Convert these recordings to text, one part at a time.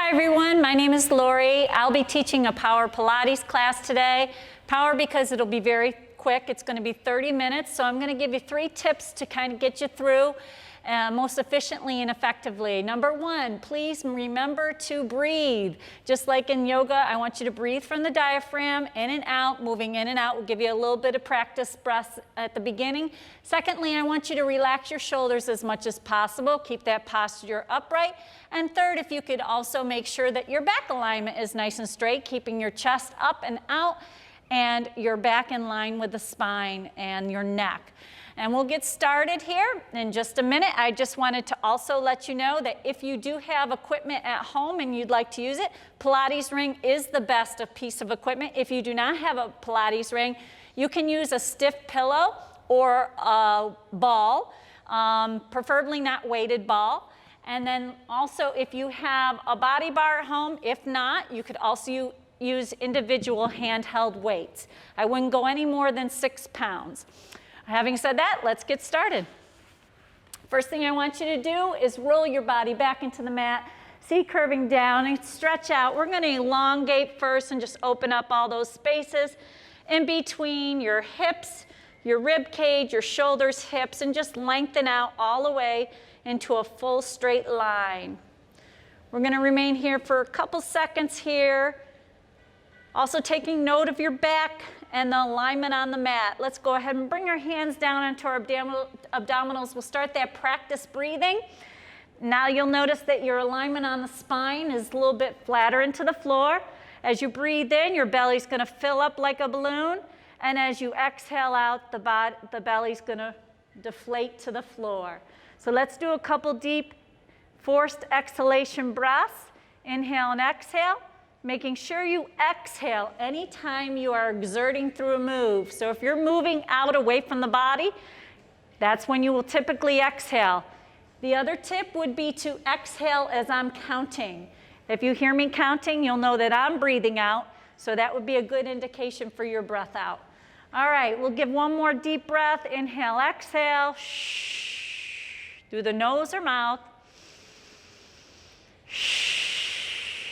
Hi everyone, my name is Laurie. I'll be teaching a Power Pilates class today. Power because it'll be very quick. It's going to be 30 minutes, so I'm going to give you 3 tips to kind of get you through most efficiently and effectively. Number 1, please remember to breathe. Just like in yoga, I want you to breathe from the diaphragm, in and out. Moving in and out will give you a little bit of practice breaths at the beginning. Secondly, I want you to relax your shoulders as much as possible. Keep that posture upright. And third, if you could also make sure that your back alignment is nice and straight, keeping your chest up and out and your back in line with the spine and your neck. And we'll get started here in just a minute. I just wanted to also let you know that if you do have equipment at home and you'd like to use it, Pilates ring is the best piece of equipment. If you do not have a Pilates ring, you can use a stiff pillow or a ball, preferably not weighted ball. And then also if you have a body bar at home, if not, you could also use individual handheld weights. I wouldn't go any more than 6 pounds. Having said that, let's get started. First thing I want you to do is roll your body back into the mat. See, curving down and stretch out. We're going to elongate first and just open up all those spaces in between your hips, your rib cage, your shoulders, hips, and just lengthen out all the way into a full straight line. We're going to remain here for a couple seconds here. Also taking note of your back and the alignment on the mat. Let's go ahead and bring our hands down into our abdominals. We'll start that practice breathing. Now you'll notice that your alignment on the spine is a little bit flatter into the floor. As you breathe in, your belly's going to fill up like a balloon. And as you exhale out, the belly's going to deflate to the floor. So let's do a couple deep forced exhalation breaths. Inhale and exhale. Making sure you exhale anytime you are exerting through a move. So if you're moving out away from the body, that's when you will typically exhale. The other tip would be to exhale as I'm counting. If you hear me counting, you'll know that I'm breathing out, so that would be a good indication for your breath out. All right, we'll give one more deep breath. Inhale, exhale. Shh. Through the nose or mouth. Shh.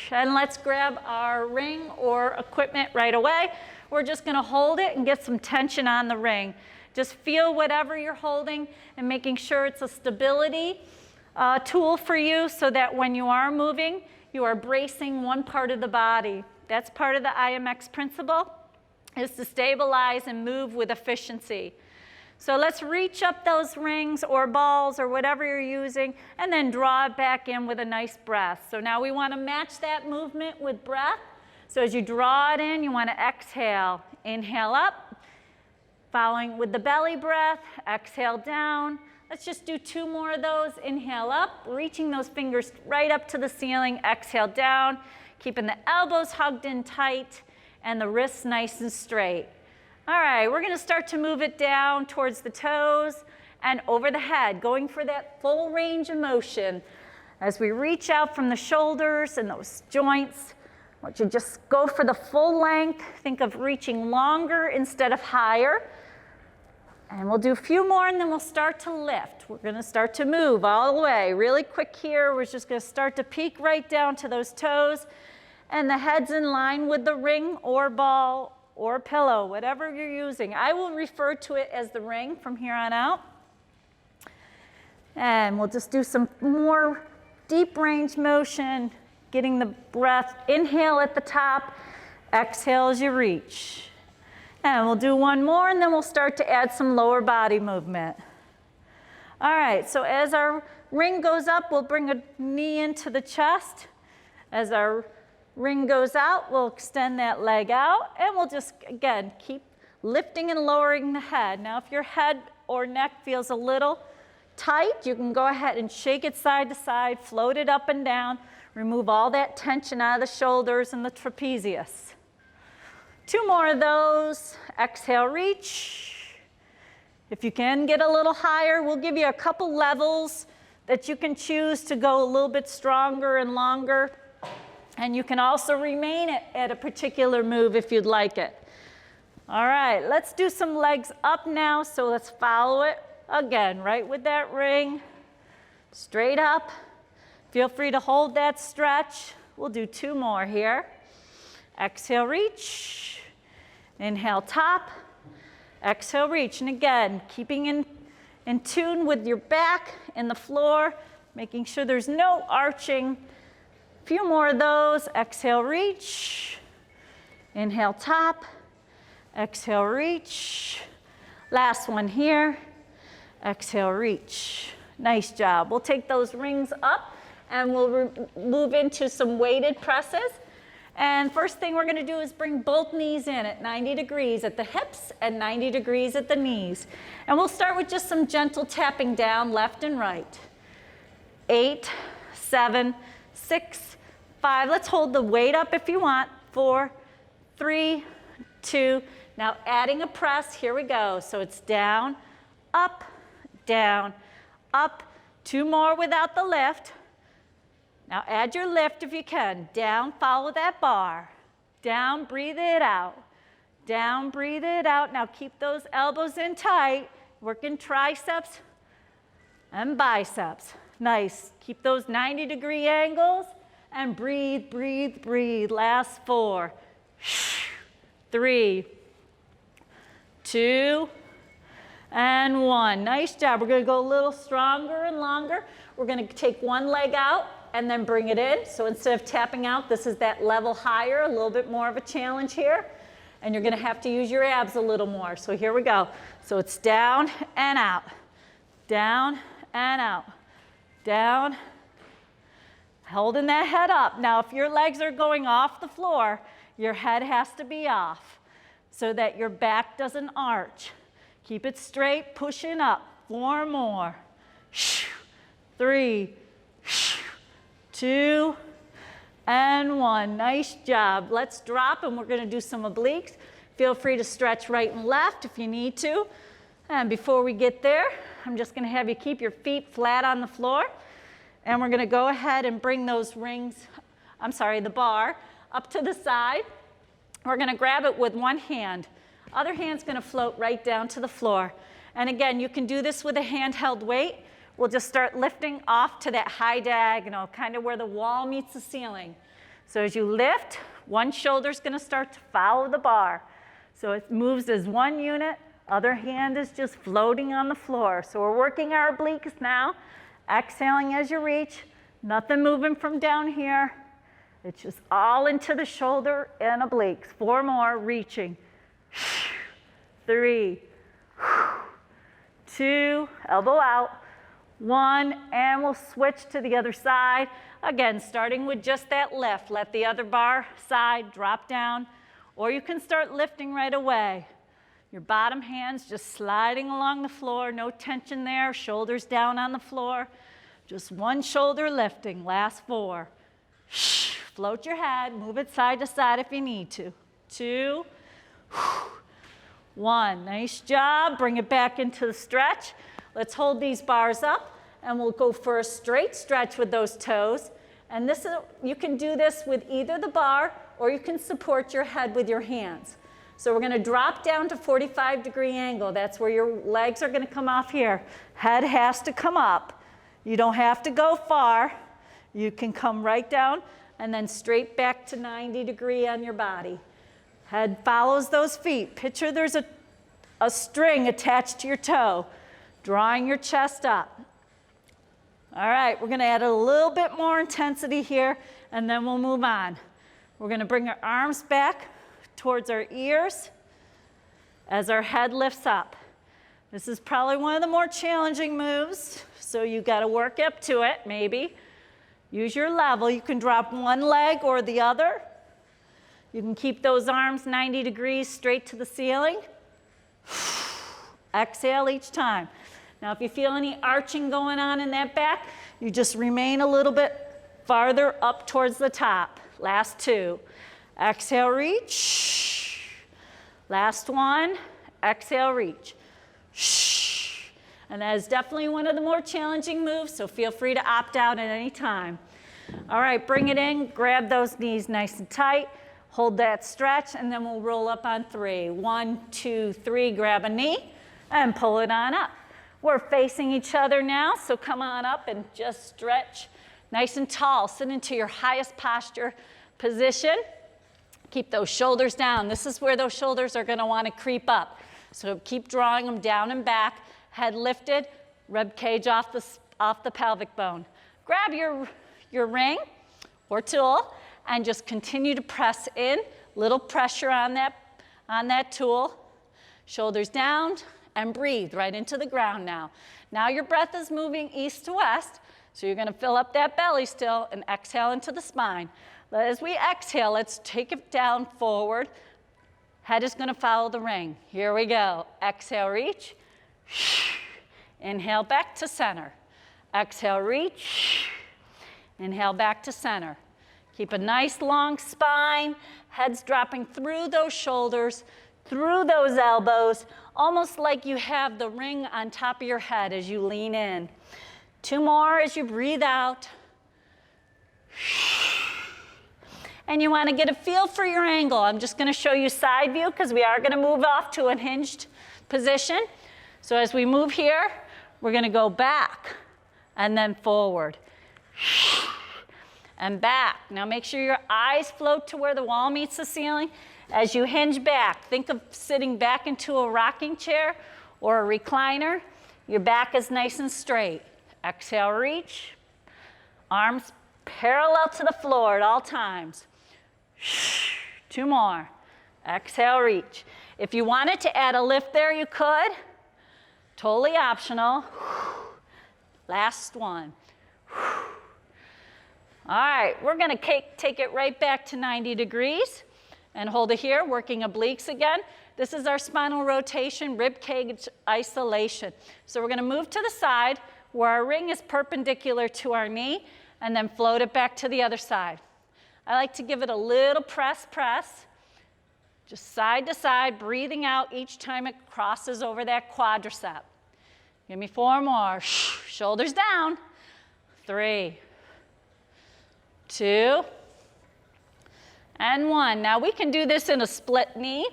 And let's grab our ring or equipment right away. We're just going to hold it and get some tension on the ring. Just feel whatever you're holding and making sure it's a stability tool for you so that when you are moving, you are bracing one part of the body. That's part of the IMX principle, is to stabilize and move with efficiency. So let's reach up those rings or balls or whatever you're using and then draw it back in with a nice breath. So now we want to match that movement with breath. So as you draw it in, you want to exhale. Inhale up, following with the belly breath, exhale down. Let's just do 2 more of those. Inhale up, reaching those fingers right up to the ceiling. Exhale down, keeping the elbows hugged in tight and the wrists nice and straight. All right, we're going to start to move it down towards the toes and over the head, going for that full range of motion. As we reach out from the shoulders and those joints, I want you to just go for the full length. Think of reaching longer instead of higher. And we'll do a few more and then we'll start to lift. We're going to start to move all the way. Really quick here. We're just going to start to peek right down to those toes. And the head's in line with the ring or ball or pillow, whatever you're using. I will refer to it as the ring from here on out. And we'll just do some more deep range motion, getting the breath. Inhale at the top, exhale as you reach. And we'll do one more and then we'll start to add some lower body movement. All right, so as our ring goes up, we'll bring a knee into the chest. As our ring goes out, we'll extend that leg out, and we'll just, again, keep lifting and lowering the head. Now, if your head or neck feels a little tight, you can go ahead and shake it side to side, float it up and down, remove all that tension out of the shoulders and the trapezius. 2 more of those. Exhale, reach. If you can get a little higher, we'll give you a couple levels that you can choose to go a little bit stronger and longer. And you can also remain at a particular move if you'd like it. All right, let's do some legs up now. So let's follow it again, right with that ring. Straight up. Feel free to hold that stretch. We'll do 2 more here. Exhale, reach. Inhale, top. Exhale, reach. And again, keeping in tune with your back and the floor, making sure there's no arching. A few more of those. Exhale, reach. Inhale, top. Exhale, reach. Last one here. Exhale, reach. Nice job. We'll take those rings up and we'll move into some weighted presses. And first thing we're going to do is bring both knees in at 90 degrees at the hips and 90 degrees at the knees. And we'll start with just some gentle tapping down left and right. 8, 7, 6, 5. Let's hold the weight up if you want. 4, 3, 2. Now adding a press. Here we go. So it's down, up, down, up. 2 more without the lift. Now add your lift if you can. Down, follow that bar. Down, breathe it out. Down, breathe it out. Now keep those elbows in tight. Working triceps and biceps. Nice. Keep those 90-degree angles and breathe, breathe, breathe. Last 4, 3, 2, and 1. Nice job. We're going to go a little stronger and longer. We're going to take one leg out and then bring it in. So instead of tapping out, this is that level higher, a little bit more of a challenge here. And you're going to have to use your abs a little more. So here we go. So it's down and out, down and out, down, holding that head up. Now, if your legs are going off the floor, your head has to be off so that your back doesn't arch. Keep it straight, pushing up. 4 more. 3, 2, and 1. Nice job. Let's drop and we're going to do some obliques. Feel free to stretch right and left if you need to. And before we get there, I'm just going to have you keep your feet flat on the floor. And we're going to go ahead and bring those the bar up to the side. We're going to grab it with one hand. Other hand's going to float right down to the floor. And again, you can do this with a handheld weight. We'll just start lifting off to that high diagonal, kind of where the wall meets the ceiling. So as you lift, one shoulder's going to start to follow the bar. So it moves as one unit. Other hand is just floating on the floor. So we're working our obliques now. Exhaling as you reach. Nothing moving from down here. It's just all into the shoulder and obliques. 4 more, reaching. 3, 2, elbow out. 1, and we'll switch to the other side. Again, starting with just that lift. Let the other bar side drop down, or you can start lifting right away. Your bottom hand's just sliding along the floor, no tension there, shoulders down on the floor. Just one shoulder lifting. Last 4. Float your head, move it side to side if you need to. 2, 1. Nice job. Bring it back into the stretch. Let's hold these bars up and we'll go for a straight stretch with those toes. And you can do this with either the bar or you can support your head with your hands. So we're going to drop down to 45-degree angle. That's where your legs are going to come off here. Head has to come up. You don't have to go far. You can come right down and then straight back to 90-degree on your body. Head follows those feet. Picture there's a string attached to your toe, drawing your chest up. All right, we're going to add a little bit more intensity here, and then we'll move on. We're going to bring our arms back towards our ears as our head lifts up. This is probably one of the more challenging moves, so you got to work up to it, maybe. Use your level. You can drop one leg or the other. You can keep those arms 90 degrees straight to the ceiling. Exhale each time. Now, if you feel any arching going on in that back, you just remain a little bit farther up towards the top. Last 2. Exhale, reach. Last 1. Exhale, reach. And that is definitely one of the more challenging moves, so feel free to opt out at any time. All right, bring it in. Grab those knees nice and tight. Hold that stretch, and then we'll roll up on 3. 1, 2, 3. Grab a knee and pull it on up. We're facing each other now, so come on up and just stretch Nice and tall, sit into your highest posture position. Keep those shoulders down. This is where those shoulders are going to want to creep up. So keep drawing them down and back, head lifted, rib cage off the pelvic bone. Grab your ring or tool and just continue to press in. Little pressure on that tool. Shoulders down and breathe right into the ground now. Now your breath is moving east to west, so you're going to fill up that belly still and exhale into the spine. As we exhale, let's take it down forward. Head is going to follow the ring. Here we go. Exhale, reach. Inhale, back to center. Exhale, reach. Inhale, back to center. Keep a nice long spine. Head's dropping through those shoulders, through those elbows, almost like you have the ring on top of your head as you lean in. 2 more as you breathe out. And you want to get a feel for your angle. I'm just going to show you side view because we are going to move off to a hinged position. So as we move here, we're going to go back and then forward. And back. Now make sure your eyes float to where the wall meets the ceiling. As you hinge back, think of sitting back into a rocking chair or a recliner. Your back is nice and straight. Exhale, reach. Arms parallel to the floor at all times. 2 more. Exhale, reach. If you wanted to add a lift there, you could. Totally optional. Last one. All right, we're going to take it right back to 90 degrees and hold it here, working obliques again. This is our spinal rotation, rib cage isolation. So we're going to move to the side where our ring is perpendicular to our knee and then float it back to the other side. I like to give it a little press, just side to side, breathing out each time it crosses over that quadricep. Give me 4 more. Shoulders down. 3, 2, and 1. Now we can do this in a split knee.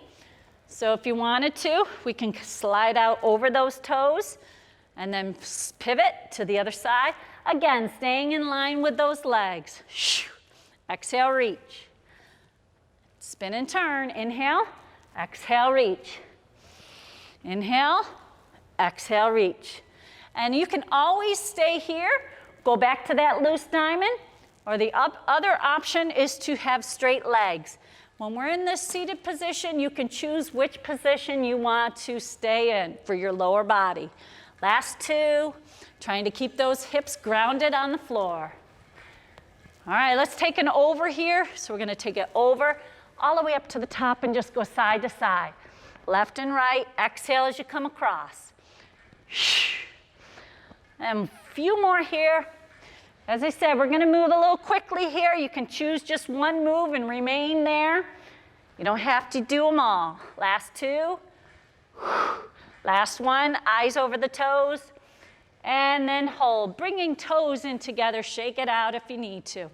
So if you wanted to, we can slide out over those toes and then pivot to the other side. Again, staying in line with those legs. Exhale, reach. Spin and turn. Inhale, exhale, reach. Inhale, exhale, reach. And you can always stay here. Go back to that loose diamond. Or the other option is to have straight legs. When we're in this seated position, you can choose which position you want to stay in for your lower body. Last 2, trying to keep those hips grounded on the floor. All right, let's take an over here. So we're going to take it over all the way up to the top and just go side to side. Left and right, exhale as you come across. And a few more here. As I said, we're going to move a little quickly here. You can choose just one move and remain there. You don't have to do them all. Last 2. Last 1, eyes over the toes. And then hold, bringing toes in together. Shake it out if you need to.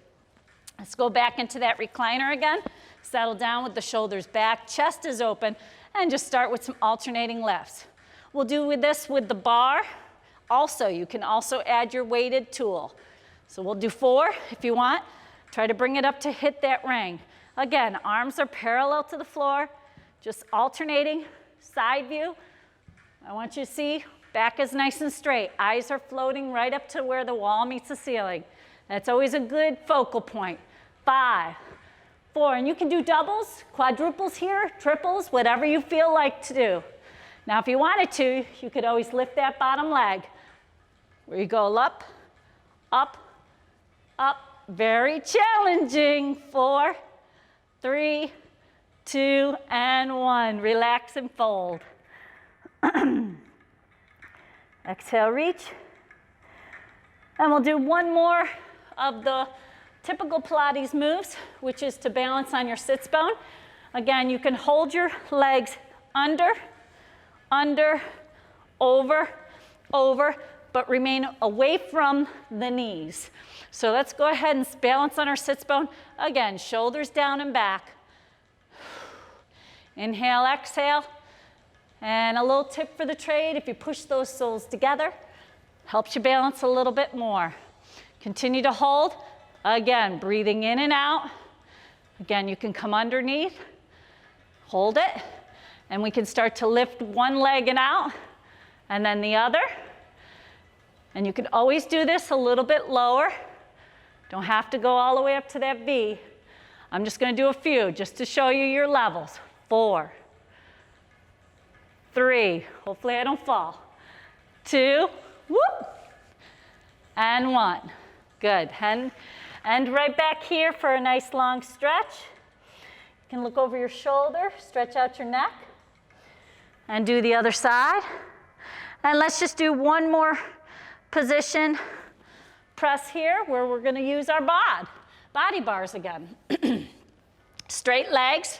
Let's go back into that recliner again. Settle down with the shoulders back, chest is open, and just start with some alternating lifts. We'll do this with the bar. Also, you can also add your weighted tool. So we'll do 4 if you want. Try to bring it up to hit that ring. Again, arms are parallel to the floor, just alternating, side view. I want you to see back is nice and straight. Eyes are floating right up to where the wall meets the ceiling. That's always a good focal point. 5, 4, and you can do doubles, quadruples here, triples, whatever you feel like to do. Now, if you wanted to, you could always lift that bottom leg. Where you go up, up, up. Very challenging. 4, 3, 2, and 1. Relax and fold. Exhale, reach. And we'll do one more of the typical Pilates moves, which is to balance on your sits bone. Again, you can hold your legs under, over, but remain away from the knees. So let's go ahead and balance on our sits bone. Again, shoulders down and back. Inhale, exhale. And a little tip for the trade, if you push those soles together, helps you balance a little bit more. Continue to hold. Again, breathing in and out. Again, you can come underneath, hold it, and we can start to lift one leg and out, and then the other. And you can always do this a little bit lower. Don't have to go all the way up to that V. I'm just going to do a few just to show you your levels. 4, 3, hopefully I don't fall. 2, whoop, and 1. Good. And right back here for a nice long stretch. You can look over your shoulder, stretch out your neck, and do the other side. And let's just do one more position press here where we're going to use our body bars again. Straight legs,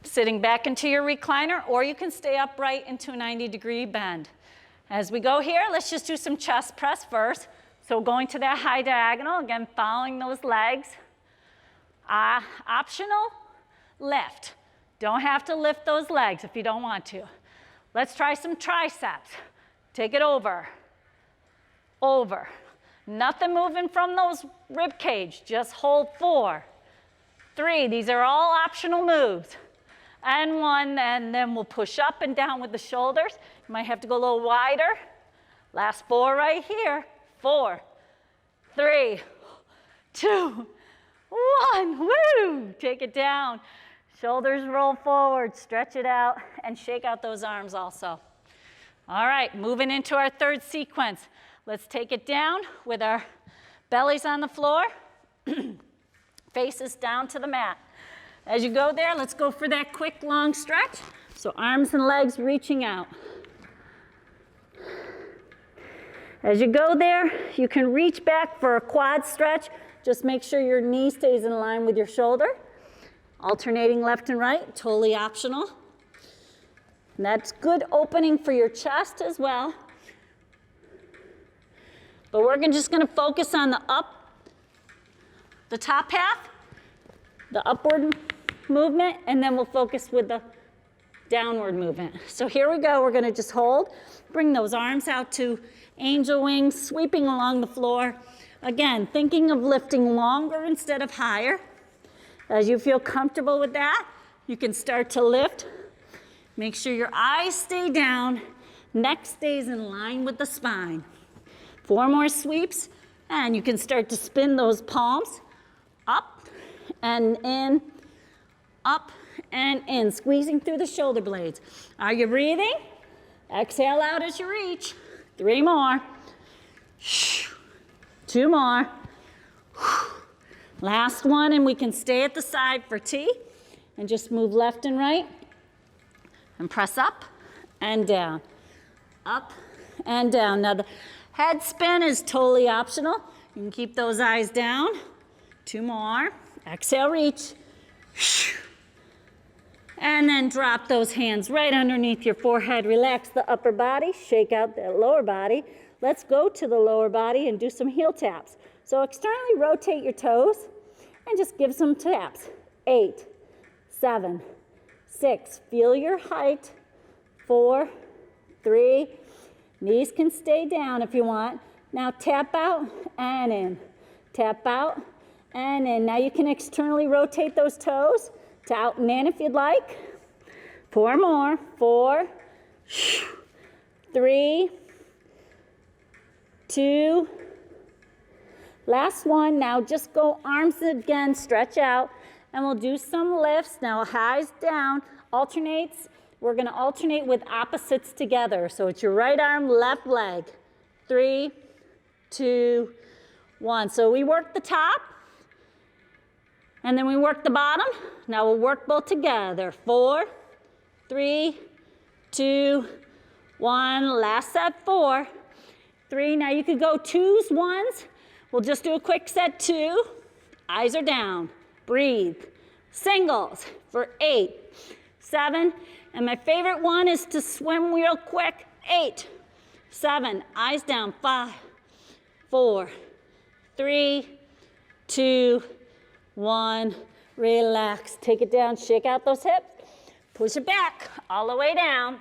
sitting back into your recliner, or you can stay upright into a 90-degree bend. As we go here, let's just do some chest press first. So going to that high diagonal, again, following those legs. Optional, lift. Don't have to lift those legs if you don't want to. Let's try some triceps. Take it over, over. Nothing moving from those rib cage, just hold 4, 3. These are all optional moves. And 1, and then we'll push up and down with the shoulders. You might have to go a little wider. Last 4 right here. 4, 3, 2, 1. Woo! Take it down. Shoulders roll forward, stretch it out, and shake out those arms also. All right, moving into our third sequence. Let's take it down with our bellies on the floor, faces down to the mat. As you go there, let's go for that quick, long stretch. So arms and legs reaching out. As you go there, you can reach back for a quad stretch. Just make sure your knee stays in line with your shoulder. Alternating left and right, totally optional. And that's good opening for your chest as well. But we're just going to focus on the top half, the upward movement, and then we'll focus with the downward movement. So here we go. We're going to just hold. Bring those arms out to angel wings, sweeping along the floor. Again, thinking of lifting longer instead of higher. As you feel comfortable with that, you can start to lift. Make sure your eyes stay down, neck stays in line with the spine. 4 more sweeps, and you can start to spin those palms up and in, up and in, squeezing through the shoulder blades. Are you breathing? Exhale out as you reach. 3 more. 2 more. Last one, and we can stay at the side for T, and just move left and right, and press up and down, up and down. Now the head spin is totally optional. You can keep those eyes down. 2 more. Exhale, reach. And then drop those hands right underneath your forehead. Relax the upper body, shake out the lower body. Let's go to the lower body and do some heel taps. So externally rotate your toes and just give some taps. 8, 7, 6. Feel your height. 4, 3. Knees can stay down if you want. Now tap out and in. Tap out and in. Now you can externally rotate those toes to out and in if you'd like. 4 more. 4, 3, 2. Last one. Now just go arms again, stretch out, and we'll do some lifts. Now highs down, alternates. We're going to alternate with opposites together. So it's your right arm, left leg. 3, 2, 1. So we work the top, and then we work the bottom. Now we'll work both together. 4, 3, 2, 1. Last set, 4, 3. Now you could go 2s, 1s. We'll just do a quick set. 2. Eyes are down. Breathe. Singles for 8, 7. And my favorite one is to swim real quick. 8, 7. Eyes down. 5, 4, 3, 2, 1. Relax. Take it down. Shake out those hips. Push it back all the way down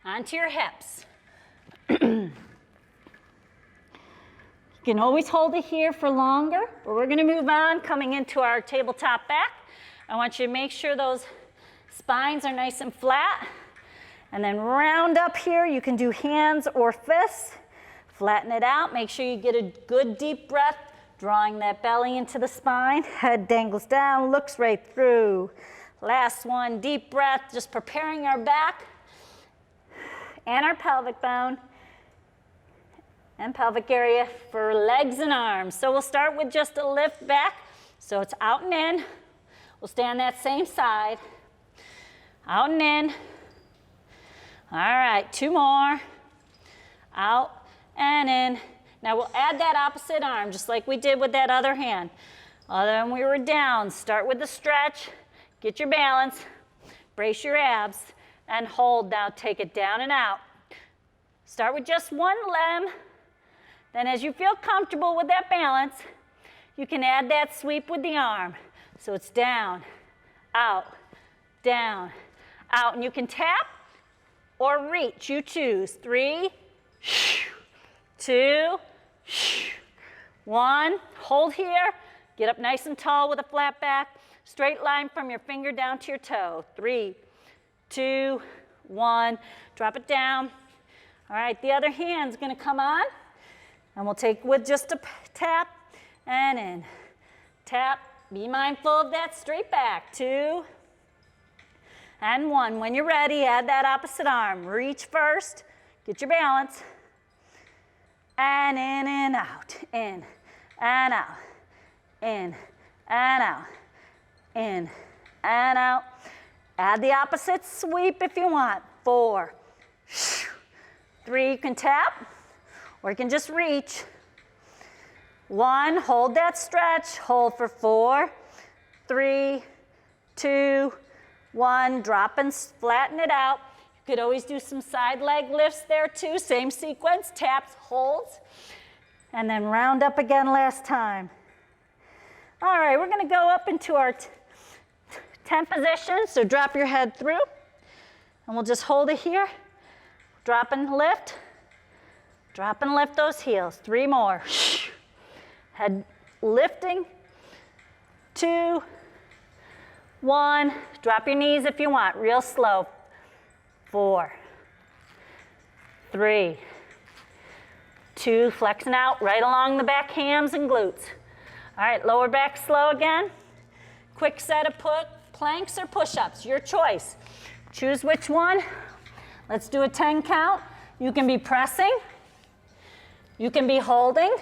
onto your hips. You can always hold it here for longer, but we're gonna move on, coming into our tabletop back. I want you to make sure those spines are nice and flat. And then round up here, you can do hands or fists. Flatten it out, make sure you get a good deep breath, drawing that belly into the spine. Head dangles down, looks right through. Last one, deep breath, just preparing our back and our pelvic bone and pelvic area for legs and arms. So we'll start with just a lift back. So it's out and in. We'll stay on that same side. Out and in. All right, 2 more. Out and in. Now we'll add that opposite arm, just like we did with that other hand. Other than we were down, start with the stretch, get your balance, brace your abs, and hold. Now take it down and out. Start with just one limb. Then as you feel comfortable with that balance, you can add that sweep with the arm. So it's down, out, down, out. And you can tap or reach, you choose. 3, 2, 1. Hold here. Get up nice and tall with a flat back. Straight line from your finger down to your toe. 3, 2, 1. Drop it down. All right, the other hand's gonna come on. And we'll take with just a tap and in. Tap, be mindful of that straight back. 2 and 1. When you're ready, add that opposite arm. Reach first, get your balance. And in and out, in and out, in and out, in and out. Add the opposite sweep if you want. 4, 3, you can tap. Or you can just reach. 1, hold that stretch. Hold for 4, 3, 2, 1. Drop and flatten it out. You could always do some side leg lifts there too. Same sequence, taps, holds. And then round up again last time. All right, we're gonna go up into our 10th position. So drop your head through. And we'll just hold it here. Drop and lift. Drop and lift those heels. 3 more. Head lifting. 2, 1. Drop your knees if you want, real slow. 4, 3, 2. Flexing out right along the back hams and glutes. All right, lower back slow again. Quick set of planks or push-ups, your choice. Choose which one. Let's do a 10 count. You can be pressing. You can be holding,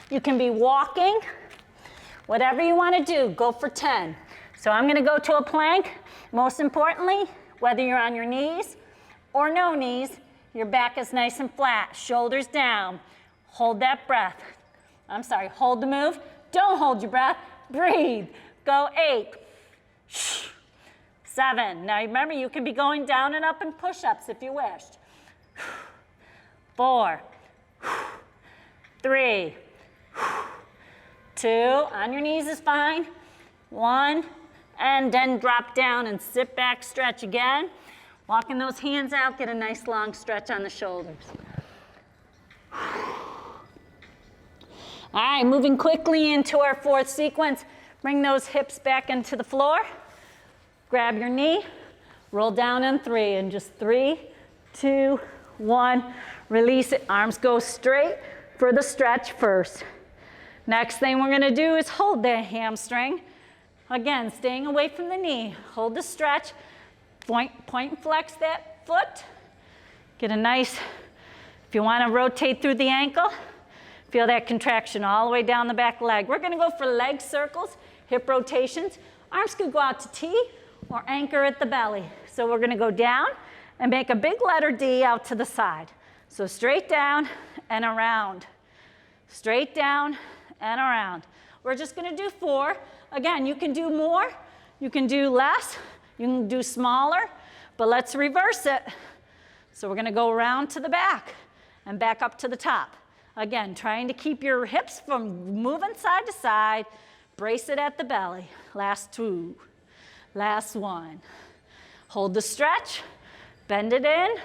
you can be walking, whatever you want to do, go for 10. So I'm going to go to a plank. Most importantly, whether you're on your knees or no knees, your back is nice and flat, shoulders down. Hold that breath. I'm sorry, hold the move. Don't hold your breath, breathe. Go 8, 7. Now remember, you can be going down and up in push-ups if you wished. 4, 3, 2, on your knees is fine. 1, and then drop down and sit back, stretch again. Walking those hands out, get a nice long stretch on the shoulders. All right, moving quickly into our 4th sequence. Bring those hips back into the floor. Grab your knee, roll down on 3, and just 3, 2, 1. Release it, arms go straight for the stretch first. Next thing we're gonna do is hold that hamstring. Again, staying away from the knee. Hold the stretch, point and flex that foot. Get a nice, if you wanna rotate through the ankle, feel that contraction all the way down the back leg. We're gonna go for leg circles, hip rotations. Arms could go out to T or anchor at the belly. So we're gonna go down and make a big letter D out to the side. So straight down and around. Straight down and around. We're just gonna do 4. Again, you can do more, you can do less, you can do smaller, but let's reverse it. So we're gonna go around to the back and back up to the top. Again, trying to keep your hips from moving side to side. Brace it at the belly. Last 2, last 1. Hold the stretch, bend it in,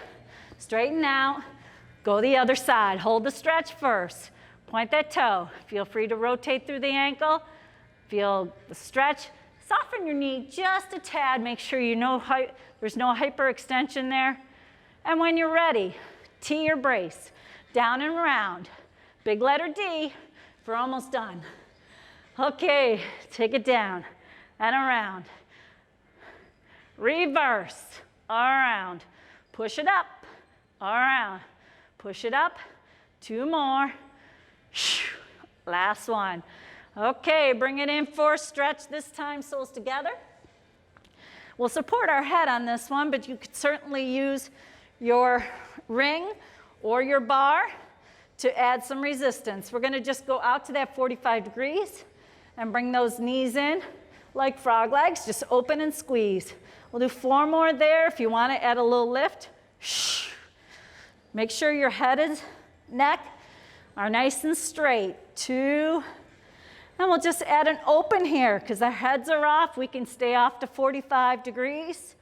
straighten out, go the other side. Hold the stretch first. Point that toe. Feel free to rotate through the ankle. Feel the stretch. Soften your knee just a tad. Make sure you know there's no hyperextension there. And when you're ready, T or brace. Down and around. Big letter D. We're almost done. Okay, take it down and around. Reverse. Around. Push it up. Around. Push it up. 2 more. Last one. Okay, bring it in for a stretch this time, soles together. We'll support our head on this one, but you could certainly use your ring or your bar to add some resistance. We're gonna just go out to that 45 degrees and bring those knees in like frog legs, just open and squeeze. We'll do 4 more there. If you wanna add a little lift, make sure your head and neck are nice and straight. 2, and we'll just add an open here because our heads are off. We can stay off to 45 degrees.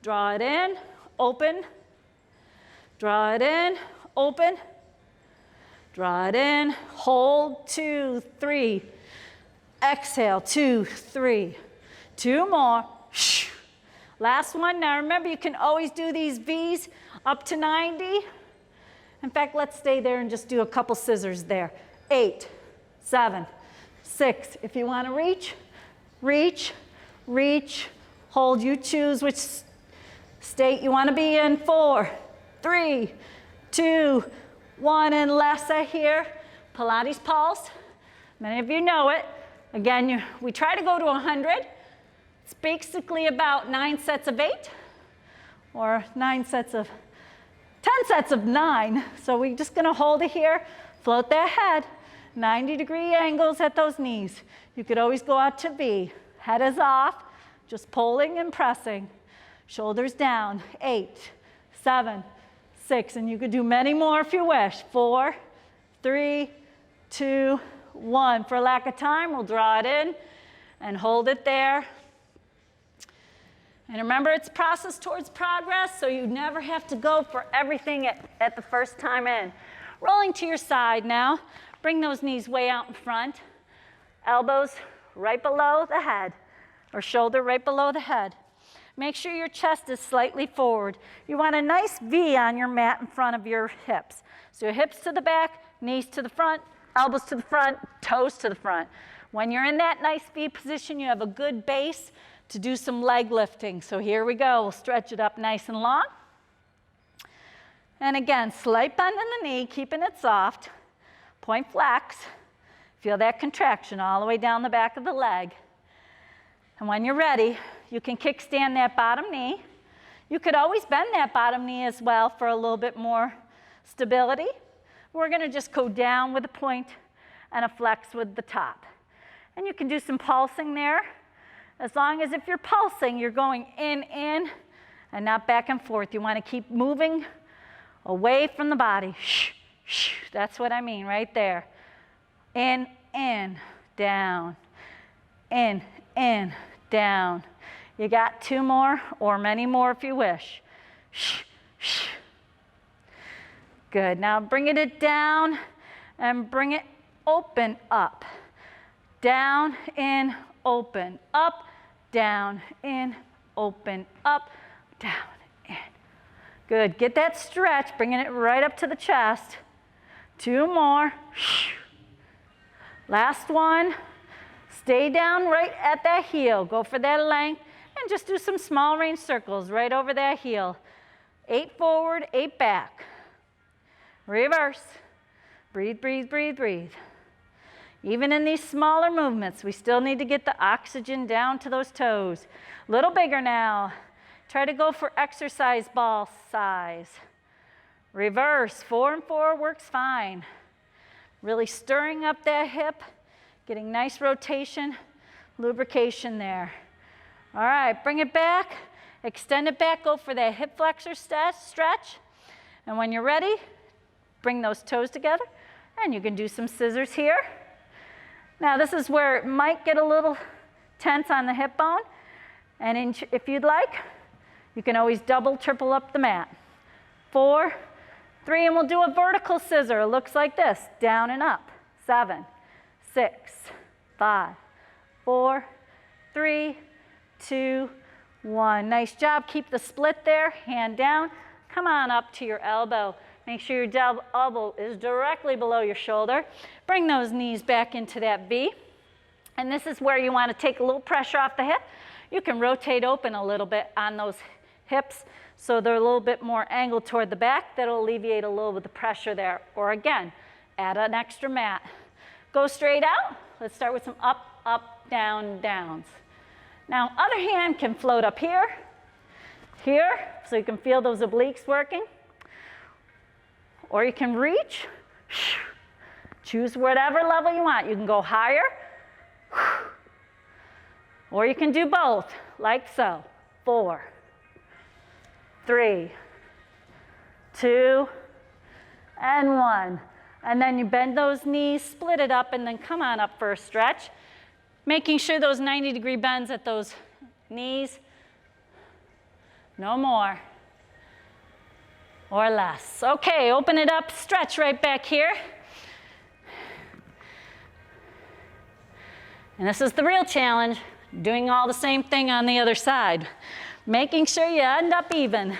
Draw it in, open. Draw it in, open. Draw it in, hold, 2, 3. Exhale, 2, 3. 2 more. Last one. Now remember, you can always do these V's up to 90. In fact, let's stay there and just do a couple scissors there. 8, 7, 6. If you want to reach, reach, reach, hold. You choose which state you want to be in. 4, 3, 2, 1, and lassa here. Pilates Pulse. Many of you know it. Again, we try to go to 100. It's basically about 9 sets of 8 or 10 sets of 9. So we're just gonna hold it here, float that head, 90-degree angles at those knees. You could always go out to V. Head is off, just pulling and pressing. Shoulders down, 8, 7, 6, and you could do many more if you wish. 4, 3, 2, 1. For lack of time, we'll draw it in and hold it there. And remember, it's process towards progress, so you never have to go for everything at the first time in. Rolling to your side now. Bring those knees way out in front. Elbows right below the head, or shoulder right below the head. Make sure your chest is slightly forward. You want a nice V on your mat in front of your hips. So your hips to the back, knees to the front, elbows to the front, toes to the front. When you're in that nice V position, you have a good base to do some leg lifting. So here we go. We'll stretch it up nice and long. And again, slight bend in the knee, keeping it soft. Point flex. Feel that contraction all the way down the back of the leg. And when you're ready, you can kickstand that bottom knee. You could always bend that bottom knee as well for a little bit more stability. We're going to just go down with a point and a flex with the top. And you can do some pulsing there. As long as if you're pulsing, you're going in, and not back and forth. You want to keep moving away from the body. That's what I mean right there. In, down. In, down. You got 2 more or many more if you wish. Good. Now bring it down and bring it open up. Down, in, open, up, down, in, open, up, down, in. Good. Get that stretch, bringing it right up to the chest. 2 more. Last one. Stay down right at that heel. Go for that length and just do some small range circles right over that heel. 8 forward, 8 back. Reverse. Breathe, breathe, breathe, breathe. Even in these smaller movements, we still need to get the oxygen down to those toes. A little bigger now. Try to go for exercise ball size. Reverse. 4 and 4 works fine. Really stirring up that hip, getting nice rotation, lubrication there. All right, bring it back, extend it back, go for that hip flexor stretch. And when you're ready, bring those toes together, and you can do some scissors here. Now this is where it might get a little tense on the hip bone, and if you'd like, you can always double, triple up the mat. 4, 3, and we'll do a vertical scissor. It looks like this, down and up. 7, 6, 5, 4, 3, 2, 1. Nice job. Keep the split there. Hand down. Come on up to your elbow. Make sure your elbow is directly below your shoulder. Bring those knees back into that V. And this is where you want to take a little pressure off the hip. You can rotate open a little bit on those hips so they're a little bit more angled toward the back. That'll alleviate a little bit of the pressure there. Or again, add an extra mat. Go straight out. Let's start with some up, up, down, downs. Now, other hand can float up here, so you can feel those obliques working. Or you can reach. Choose whatever level you want. You can go higher, or you can do both, like so. 4, 3, 2, and 1. And then you bend those knees, split it up, and then come on up for a stretch. Making sure those 90-degree bends at those knees. No more or less. Okay, open it up, stretch right back here. And this is the real challenge, doing all the same thing on the other side. Making sure you end up even.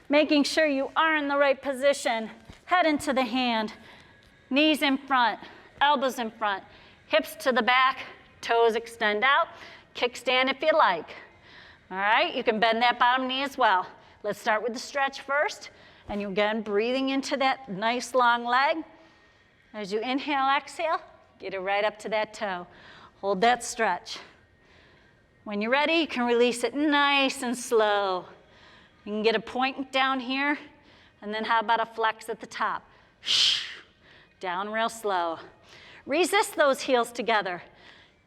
Making sure you are in the right position. Head into the hand. Knees in front, elbows in front, hips to the back, toes extend out. Kickstand if you like. All right, you can bend that bottom knee as well. Let's start with the stretch first. And you again, breathing into that nice long leg. As you inhale, exhale, get it right up to that toe. Hold that stretch. When you're ready, you can release it nice and slow. You can get a point down here, and then how about a flex at the top? Down real slow. Resist those heels together.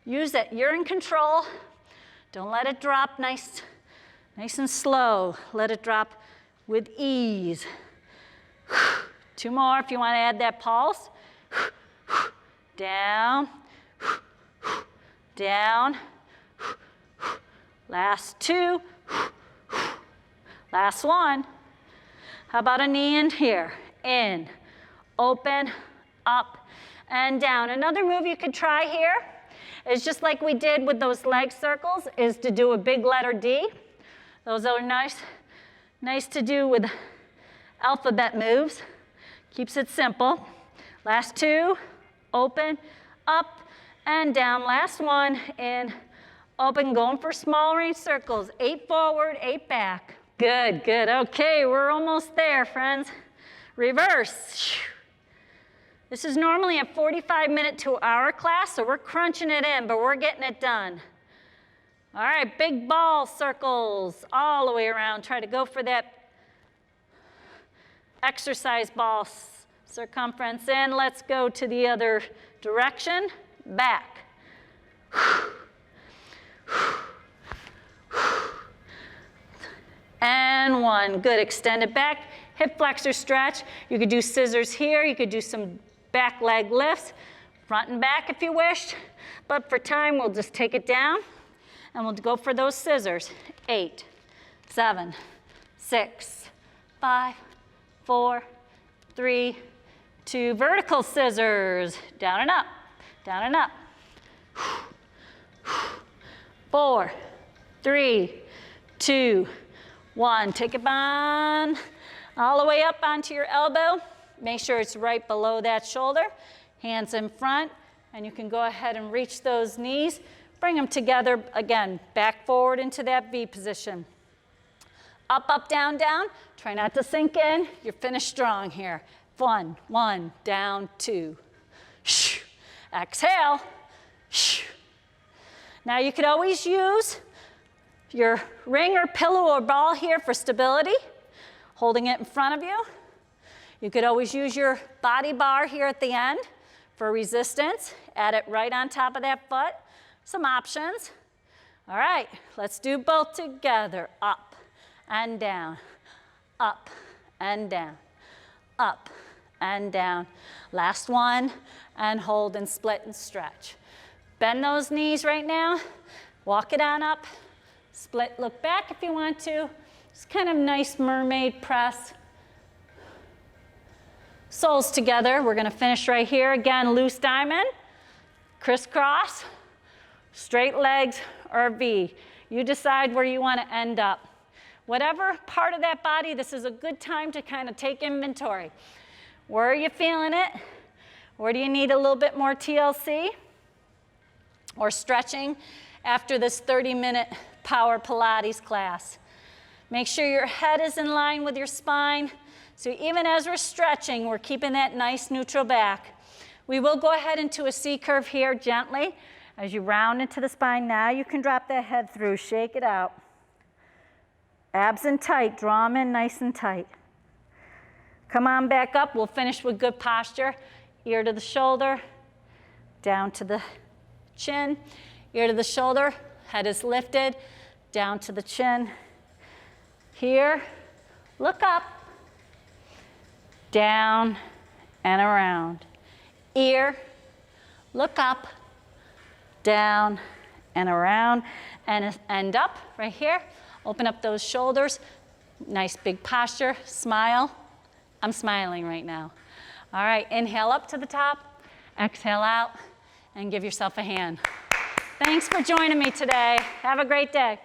Use it. You're in control. Don't let it drop. Nice and slow. Let it drop with ease. 2 more if you want to add that pulse. Down. Down. Last 2. Last 1. How about a knee in here? In, open, up, and down. Another move you could try here is just like we did with those leg circles, is to do a big letter D. Those are nice to do with alphabet moves. Keeps it simple. Last 2, open, up, and down. Last 1, in, open, going for small range circles. 8 forward, 8 back. Good, good. Okay, we're almost there, friends. Reverse. This is normally a 45-minute to hour class, so we're crunching it in, but we're getting it done. All right, big ball circles all the way around. Try to go for that exercise ball circumference in. Let's go to the other direction. Back. And 1. Good. Extend it back. Hip flexor stretch. You could do scissors here. You could do some back leg lifts, front and back if you wished. But for time, we'll just take it down, and we'll go for those scissors. 8, 7, 6, 5, 4, 3, 2. Vertical scissors. Down and up. Down and up. 4, 3, 2, 1. Take it on all the way up onto your elbow. Make sure it's right below that shoulder. Hands in front, and you can go ahead and reach those knees. Bring them together again, back forward into that V position. Up, up, down, down. Try not to sink in. You're finished strong here. 1, down, 2. Exhale. Now you could always use your ring or pillow or ball here for stability, holding it in front of you. You could always use your body bar here at the end for resistance. Add it right on top of that foot. Some options. All right, let's do both together. Up and down, up and down, up and down. Last 1, and hold and split and stretch. Bend those knees right now. Walk it on up. Split, look back if you want to. Just kind of nice mermaid press. soles together. We're gonna finish right here. Again, loose diamond, crisscross, straight legs, or V. You decide where you wanna end up. Whatever part of that body, this is a good time to kind of take inventory. Where are you feeling it? Where do you need a little bit more TLC or stretching after this 30-minute power Pilates class? Make sure your head is in line with your spine. So even as we're stretching, we're keeping that nice neutral back. We will go ahead into a C curve here gently. As you round into the spine, now you can drop that head through, shake it out. Abs in tight, draw them in nice and tight. Come on back up, we'll finish with good posture. Ear to the shoulder, down to the chin. Ear to the shoulder, head is lifted, down to the chin. Here, look up, down and around. Ear, look up, down and around, and end up right here. Open up those shoulders, nice big posture, smile. I'm smiling right now. All right, inhale up to the top, exhale out, and give yourself a hand. Thanks for joining me today. Have a great day.